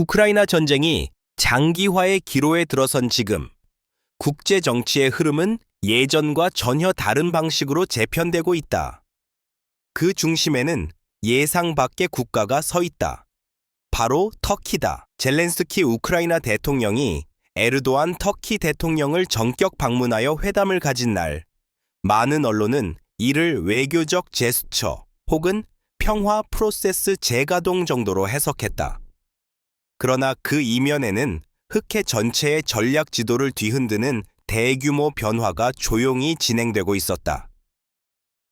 우크라이나 전쟁이 장기화의 기로에 들어선 지금 국제 정치의 흐름은 예전과 전혀 다른 방식으로 재편되고 있다. 그 중심에는 예상 밖의 국가가 서 있다. 바로 터키다. 젤렌스키 우크라이나 대통령이 에르도안 터키 대통령을 전격 방문하여 회담을 가진 날, 많은 언론은 이를 외교적 제스처 혹은 평화 프로세스 재가동 정도로 해석했다. 그러나 그 이면에는 흑해 전체의 전략 지도를 뒤흔드는 대규모 변화가 조용히 진행되고 있었다.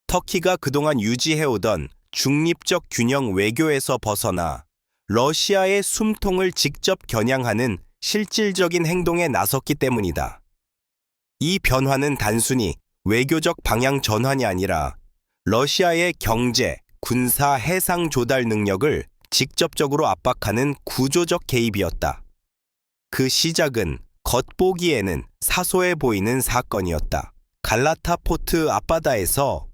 터키가 그동안 유지해오던 중립적 균형 외교에서 벗어나 러시아의 숨통을 직접 겨냥하는 실질적인 행동에 나섰기 때문이다. 이 변화는 단순히 외교적 방향 전환이 아니라 러시아의 경제, 군사, 해상 조달 능력을 직접적으로 압박하는 구조적 개입이었다. 그 시작은 겉보기에는 사소해 보이는 사건이었다. 갈라타 포트 앞바다에서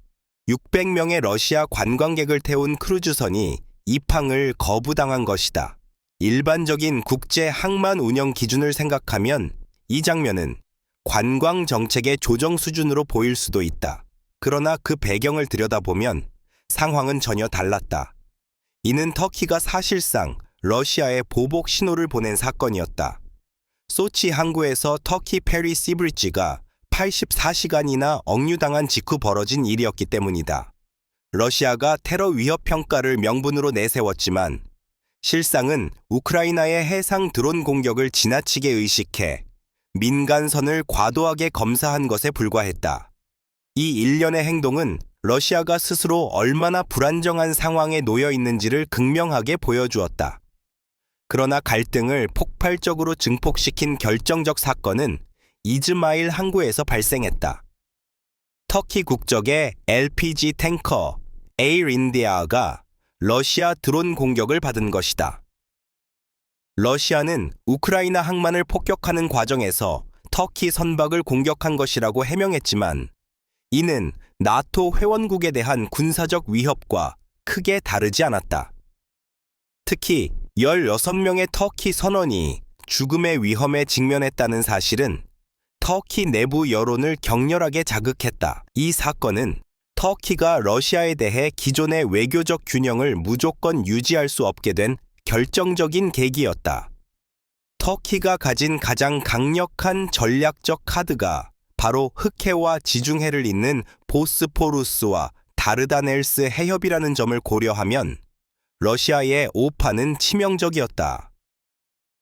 600명의 러시아 관광객을 태운 크루즈선이 입항을 거부당한 것이다. 일반적인 국제 항만 운영 기준을 생각하면 이 장면은 관광 정책의 조정 수준으로 보일 수도 있다. 그러나 그 배경을 들여다보면 상황은 전혀 달랐다. 이는 터키가 사실상 러시아에 보복 신호를 보낸 사건이었다. 소치 항구에서 터키 페리 시브리지가 84시간이나 억류당한 직후 벌어진 일이었기 때문이다. 러시아가 테러 위협 평가를 명분으로 내세웠지만 실상은 우크라이나의 해상 드론 공격을 지나치게 의식해 민간선을 과도하게 검사한 것에 불과했다. 이 일련의 행동은 러시아가 스스로 얼마나 불안정한 상황에 놓여 있는지를 극명하게 보여주었다. 그러나 갈등을 폭발적으로 증폭시킨 결정적 사건은 이즈마일 항구에서 발생했다. 터키 국적의 LPG 탱커 에일 인디아가 러시아 드론 공격을 받은 것이다. 러시아는 우크라이나 항만을 폭격하는 과정에서 터키 선박을 공격한 것이라고 해명했지만 이는 나토 회원국에 대한 군사적 위협과 크게 다르지 않았다. 특히 16명의 터키 선원이 죽음의 위험에 직면했다는 사실은 터키 내부 여론을 격렬하게 자극했다. 이 사건은 터키가 러시아에 대해 기존의 외교적 균형을 무조건 유지할 수 없게 된 결정적인 계기였다. 터키가 가진 가장 강력한 전략적 카드가 바로 흑해와 지중해를 잇는 보스포루스와 다르다넬스 해협이라는 점을 고려하면 러시아의 오판은 치명적이었다.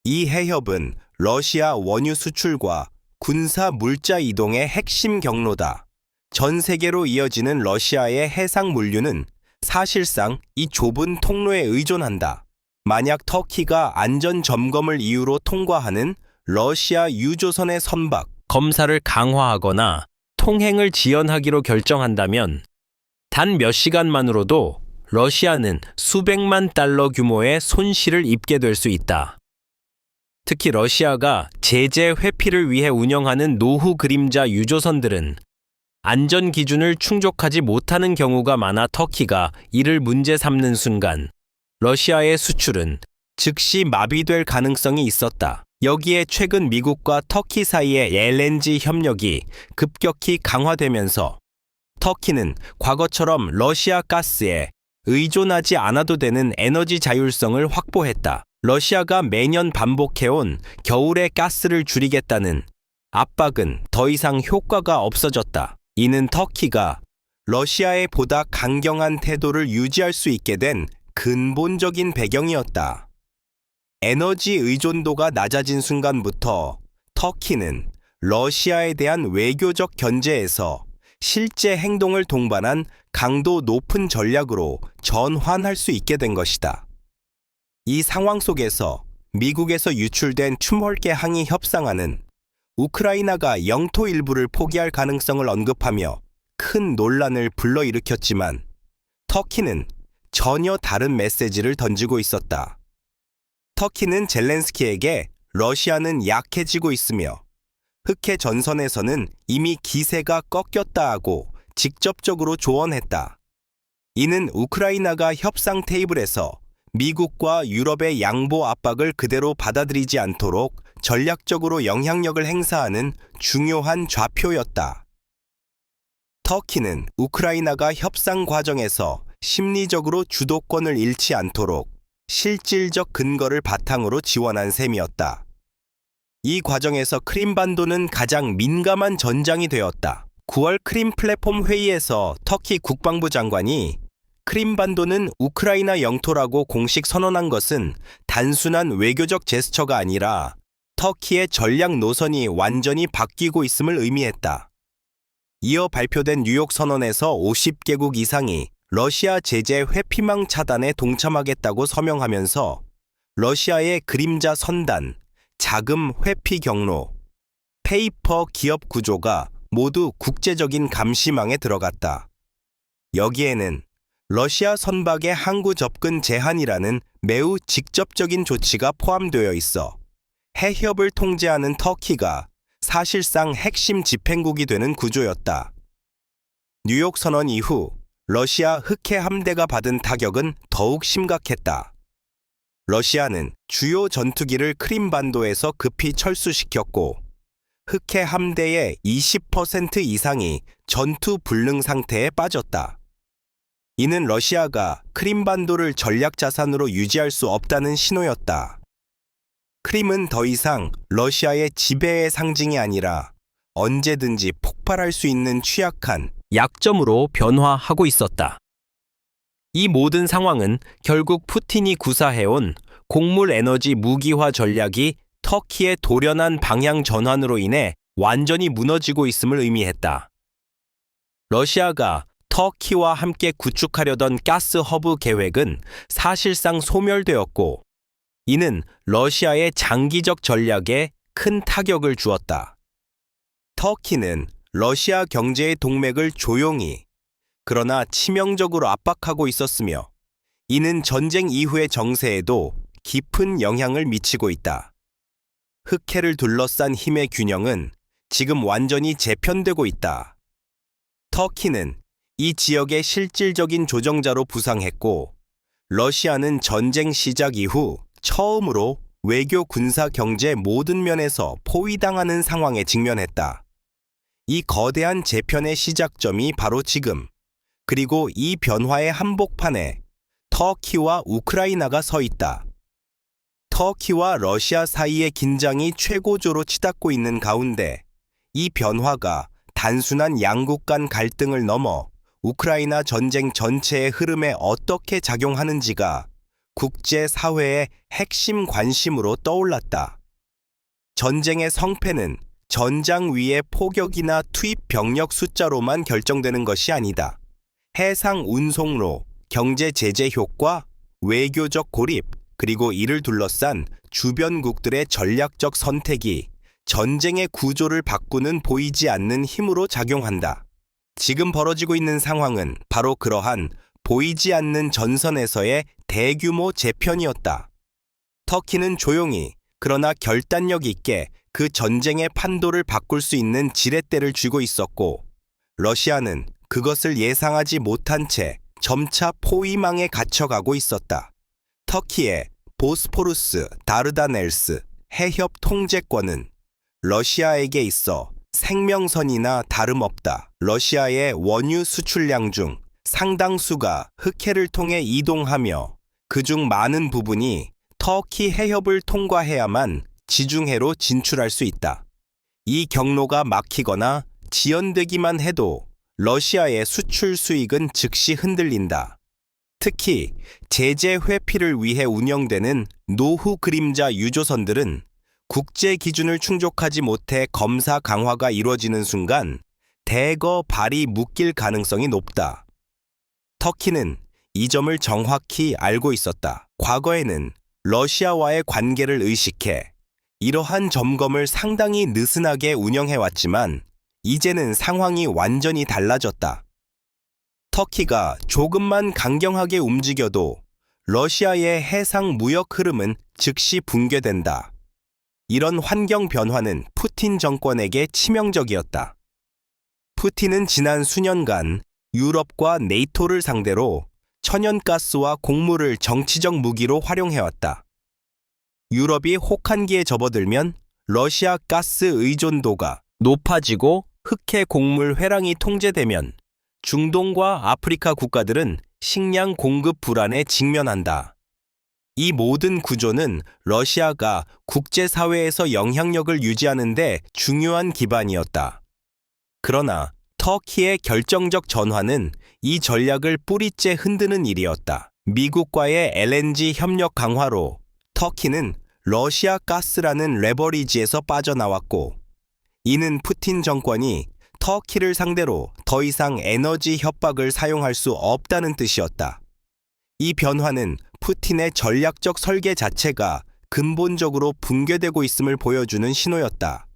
이 해협은 러시아 원유 수출과 군사 물자 이동의 핵심 경로다. 전 세계로 이어지는 러시아의 해상 물류는 사실상 이 좁은 통로에 의존한다. 만약 터키가 안전 점검을 이유로 통과하는 러시아 유조선의 선박, 검사를 강화하거나 통행을 지연하기로 결정한다면 단 몇 시간만으로도 러시아는 수백만 달러 규모의 손실을 입게 될 수 있다. 특히 러시아가 제재 회피를 위해 운영하는 노후 그림자 유조선들은 안전 기준을 충족하지 못하는 경우가 많아 터키가 이를 문제 삼는 순간 러시아의 수출은 즉시 마비될 가능성이 있었다. 여기에 최근 미국과 터키 사이의 LNG 협력이 급격히 강화되면서 터키는 과거처럼 러시아 가스에 의존하지 않아도 되는 에너지 자율성을 확보했다. 러시아가 매년 반복해온 겨울에 가스를 줄이겠다는 압박은 더 이상 효과가 없어졌다. 이는 터키가 러시아에 보다 강경한 태도를 유지할 수 있게 된 근본적인 배경이었다. 에너지 의존도가 낮아진 순간부터 터키는 러시아에 대한 외교적 견제에서 실제 행동을 동반한 강도 높은 전략으로 전환할 수 있게 된 것이다. 이 상황 속에서 미국에서 유출된 춤홀계 항의 협상안은 우크라이나가 영토 일부를 포기할 가능성을 언급하며 큰 논란을 불러일으켰지만 터키는 전혀 다른 메시지를 던지고 있었다. 터키는 젤렌스키에게 러시아는 약해지고 있으며 흑해 전선에서는 이미 기세가 꺾였다 하고 직접적으로 조언했다. 이는 우크라이나가 협상 테이블에서 미국과 유럽의 양보 압박을 그대로 받아들이지 않도록 전략적으로 영향력을 행사하는 중요한 좌표였다. 터키는 우크라이나가 협상 과정에서 심리적으로 주도권을 잃지 않도록 실질적 근거를 바탕으로 지원한 셈이었다. 이 과정에서 크림반도는 가장 민감한 전장이 되었다. 9월 크림 플랫폼 회의에서 터키 국방부 장관이 크림반도는 우크라이나 영토라고 공식 선언한 것은 단순한 외교적 제스처가 아니라 터키의 전략 노선이 완전히 바뀌고 있음을 의미했다. 이어 발표된 뉴욕 선언에서 50개국 이상이 러시아 제재 회피망 차단에 동참하겠다고 서명하면서 러시아의 그림자 선단, 자금 회피 경로, 페이퍼 기업 구조가 모두 국제적인 감시망에 들어갔다. 여기에는 러시아 선박의 항구 접근 제한이라는 매우 직접적인 조치가 포함되어 있어 해협을 통제하는 터키가 사실상 핵심 집행국이 되는 구조였다. 뉴욕 선언 이후 러시아 흑해 함대가 받은 타격은 더욱 심각했다. 러시아는 주요 전투기를 크림반도에서 급히 철수시켰고 흑해 함대의 20% 이상이 전투 불능 상태에 빠졌다. 이는 러시아가 크림반도를 전략 자산으로 유지할 수 없다는 신호였다. 크림은 더 이상 러시아의 지배의 상징이 아니라 언제든지 폭발할 수 있는 취약한 약점으로 변화하고 있었다. 이 모든 상황은 결국 푸틴이 구사해온 곡물 에너지 무기화 전략이 터키의 돌연한 방향 전환으로 인해 완전히 무너지고 있음을 의미했다. 러시아가 터키와 함께 구축하려던 가스 허브 계획은 사실상 소멸되었고, 이는 러시아의 장기적 전략에 큰 타격을 주었다. 터키는 러시아 경제의 동맥을 조용히, 그러나 치명적으로 압박하고 있었으며, 이는 전쟁 이후의 정세에도 깊은 영향을 미치고 있다. 흑해를 둘러싼 힘의 균형은 지금 완전히 재편되고 있다. 터키는 이 지역의 실질적인 조정자로 부상했고, 러시아는 전쟁 시작 이후 처음으로 외교, 군사, 경제 모든 면에서 포위당하는 상황에 직면했다. 이 거대한 재편의 시작점이 바로 지금, 그리고 이 변화의 한복판에 터키와 우크라이나가 서 있다. 터키와 러시아 사이의 긴장이 최고조로 치닫고 있는 가운데 이 변화가 단순한 양국 간 갈등을 넘어 우크라이나 전쟁 전체의 흐름에 어떻게 작용하는지가 국제사회의 핵심 관심으로 떠올랐다. 전쟁의 성패는 전장 위의 포격이나 투입 병력 숫자로만 결정되는 것이 아니다. 해상 운송로, 경제 제재 효과, 외교적 고립, 그리고 이를 둘러싼 주변국들의 전략적 선택이 전쟁의 구조를 바꾸는 보이지 않는 힘으로 작용한다. 지금 벌어지고 있는 상황은 바로 그러한 보이지 않는 전선에서의 대규모 재편이었다. 터키는 조용히 그러나 결단력 있게 그 전쟁의 판도를 바꿀 수 있는 지렛대를 쥐고 있었고, 러시아는 그것을 예상하지 못한 채 점차 포위망에 갇혀가고 있었다. 터키의 보스포루스, 다르다넬스 해협 통제권은 러시아에게 있어 생명선이나 다름없다. 러시아의 원유 수출량 중 상당수가 흑해를 통해 이동하며 그중 많은 부분이 터키 해협을 통과해야만 지중해로 진출할 수 있다. 이 경로가 막히거나 지연되기만 해도 러시아의 수출 수익은 즉시 흔들린다. 특히 제재 회피를 위해 운영되는 노후 그림자 유조선들은 국제 기준을 충족하지 못해 검사 강화가 이루어지는 순간 대거 발이 묶일 가능성이 높다. 터키는 이 점을 정확히 알고 있었다. 과거에는 러시아와의 관계를 의식해 이러한 점검을 상당히 느슨하게 운영해왔지만 이제는 상황이 완전히 달라졌다. 터키가 조금만 강경하게 움직여도 러시아의 해상 무역 흐름은 즉시 붕괴된다. 이런 환경 변화는 푸틴 정권에게 치명적이었다. 푸틴은 지난 수년간 유럽과 네이토를 상대로 천연가스와 곡물을 정치적 무기로 활용해왔다. 유럽이 혹한기에 접어들면 러시아 가스 의존도가 높아지고 흑해 곡물 회랑이 통제되면 중동과 아프리카 국가들은 식량 공급 불안에 직면한다. 이 모든 구조는 러시아가 국제사회에서 영향력을 유지하는 데 중요한 기반이었다. 그러나 터키의 결정적 전환은 이 전략을 뿌리째 흔드는 일이었다. 미국과의 LNG 협력 강화로 터키는 러시아 가스라는 레버리지에서 빠져나왔고, 이는 푸틴 정권이 터키를 상대로 더 이상 에너지 협박을 사용할 수 없다는 뜻이었다. 이 변화는 푸틴의 전략적 설계 자체가 근본적으로 붕괴되고 있음을 보여주는 신호였다.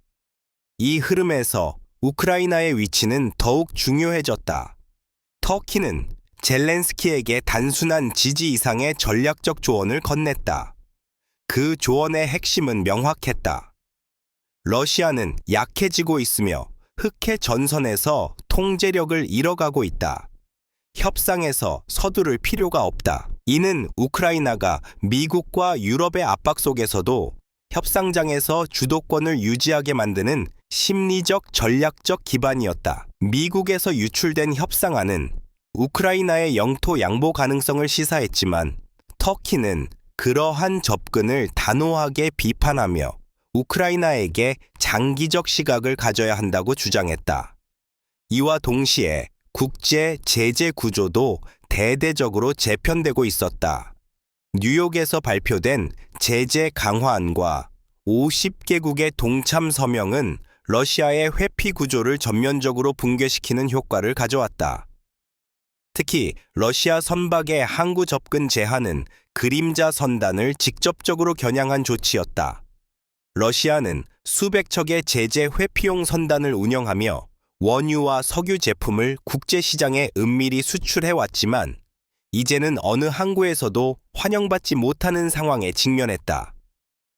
이 흐름에서 우크라이나의 위치는 더욱 중요해졌다. 터키는 젤렌스키에게 단순한 지지 이상의 전략적 조언을 건넸다. 그 조언의 핵심은 명확했다. 러시아는 약해지고 있으며 흑해 전선에서 통제력을 잃어가고 있다. 협상에서 서두를 필요가 없다. 이는 우크라이나가 미국과 유럽의 압박 속에서도 협상장에서 주도권을 유지하게 만드는 심리적 전략적 기반이었다. 미국에서 유출된 협상안은 우크라이나의 영토 양보 가능성을 시사했지만, 터키는 그러한 접근을 단호하게 비판하며 우크라이나에게 장기적 시각을 가져야 한다고 주장했다. 이와 동시에 국제 제재 구조도 대대적으로 재편되고 있었다. 뉴욕에서 발표된 제재 강화안과 50개국의 동참 서명은 러시아의 회피 구조를 전면적으로 붕괴시키는 효과를 가져왔다. 특히 러시아 선박의 항구 접근 제한은 그림자 선단을 직접적으로 겨냥한 조치였다. 러시아는 수백 척의 제재 회피용 선단을 운영하며 원유와 석유 제품을 국제시장에 은밀히 수출해왔지만, 이제는 어느 항구에서도 환영받지 못하는 상황에 직면했다.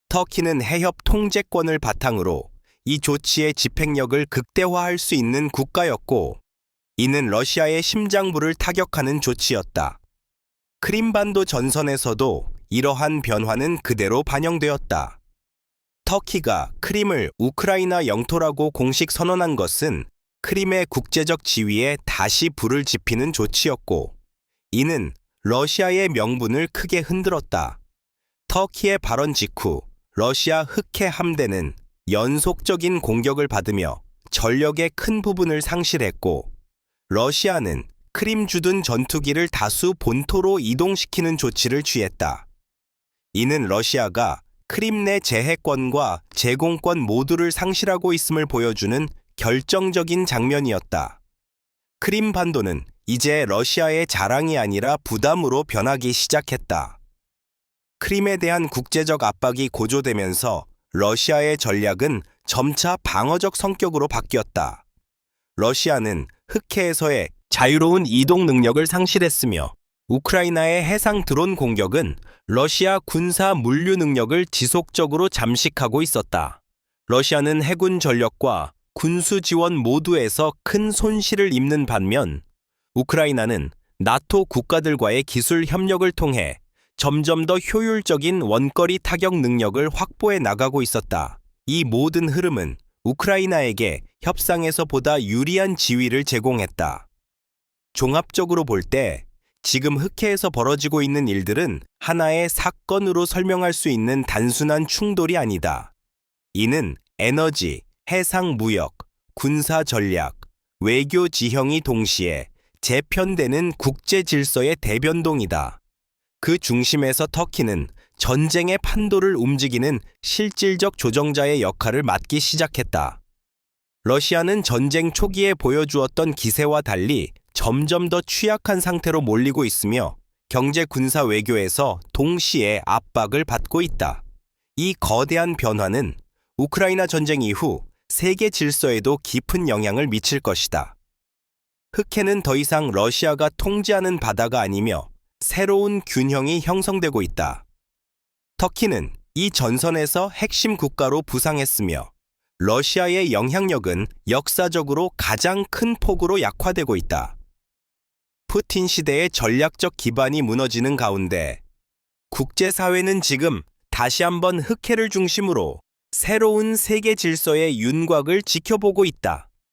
터키는 해협 통제권을 바탕으로 이 조치의 집행력을 극대화할 수 있는 국가였고, 이는 러시아의 심장부를 타격하는 조치였다. 크림반도 전선에서도 이러한 변화는 그대로 반영되었다. 터키가 크림을 우크라이나 영토라고 공식 선언한 것은 크림의 국제적 지위에 다시 불을 지피는 조치였고, 이는 러시아의 명분을 크게 흔들었다. 터키의 발언 직후 러시아 흑해 함대는 연속적인 공격을 받으며 전력의 큰 부분을 상실했고, 러시아는 크림 주둔 전투기를 다수 본토로 이동시키는 조치를 취했다. 이는 러시아가 크림 내 제해권과 제공권 모두를 상실하고 있음을 보여주는 결정적인 장면이었다. 크림 반도는 이제 러시아의 자랑이 아니라 부담으로 변하기 시작했다. 크림에 대한 국제적 압박이 고조되면서 러시아의 전략은 점차 방어적 성격으로 바뀌었다. 러시아는 흑해에서의 자유로운 이동 능력을 상실했으며, 우크라이나의 해상 드론 공격은 러시아 군사 물류 능력을 지속적으로 잠식하고 있었다. 러시아는 해군 전력과 군수 지원 모두에서 큰 손실을 입는 반면, 우크라이나는 나토 국가들과의 기술 협력을 통해 점점 더 효율적인 원거리 타격 능력을 확보해 나가고 있었다. 이 모든 흐름은 우크라이나에게 협상에서 보다 유리한 지위를 제공했다. 종합적으로 볼 때 지금 흑해에서 벌어지고 있는 일들은 하나의 사건으로 설명할 수 있는 단순한 충돌이 아니다. 이는 에너지, 해상 무역, 군사 전략, 외교 지형이 동시에 재편되는 국제 질서의 대변동이다. 그 중심에서 터키는 전쟁의 판도를 움직이는 실질적 조정자의 역할을 맡기 시작했다. 러시아는 전쟁 초기에 보여주었던 기세와 달리 점점 더 취약한 상태로 몰리고 있으며, 경제 군사 외교에서 동시에 압박을 받고 있다. 이 거대한 변화는 우크라이나 전쟁 이후 세계 질서에도 깊은 영향을 미칠 것이다. 흑해는 더 이상 러시아가 통제하는 바다가 아니며 새로운 균형이 형성되고 있다. 터키는 이 전선에서 핵심 국가로 부상했으며, 러시아의 영향력은 역사적으로 가장 큰 폭으로 약화되고 있다. 푸틴 시대의 전략적 기반이 무너지는 가운데 국제사회는 지금 다시 한번 흑해를 중심으로 새로운 세계 질서의 윤곽을 지켜보고 있다.